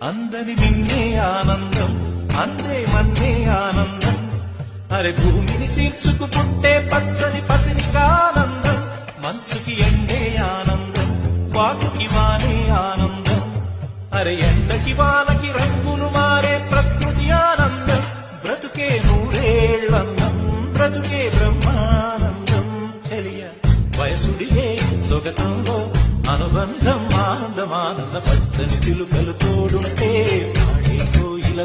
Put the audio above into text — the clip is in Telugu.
అందని నిన్నే ఆనందం అందే మన్నే ఆనందం అరే భూమిని చీల్చుకు పుట్టే పచ్చని పసిరికానందం మంచుకి ఎండే ఆనందం వాకుకి వానే ఆనందం అరే ఎండకి వానకి రంగులు మారే ప్రకృతి ఆనందం బ్రతుకే నూరేళ్ళందం బ్రతుకే బ్రహ్మానందం చెలియ వయసుడియే సొగతంలో అనుబంధం ఆనందమానంద పచ్చని చిలుకలు తోడుంటే పాడే కోయిల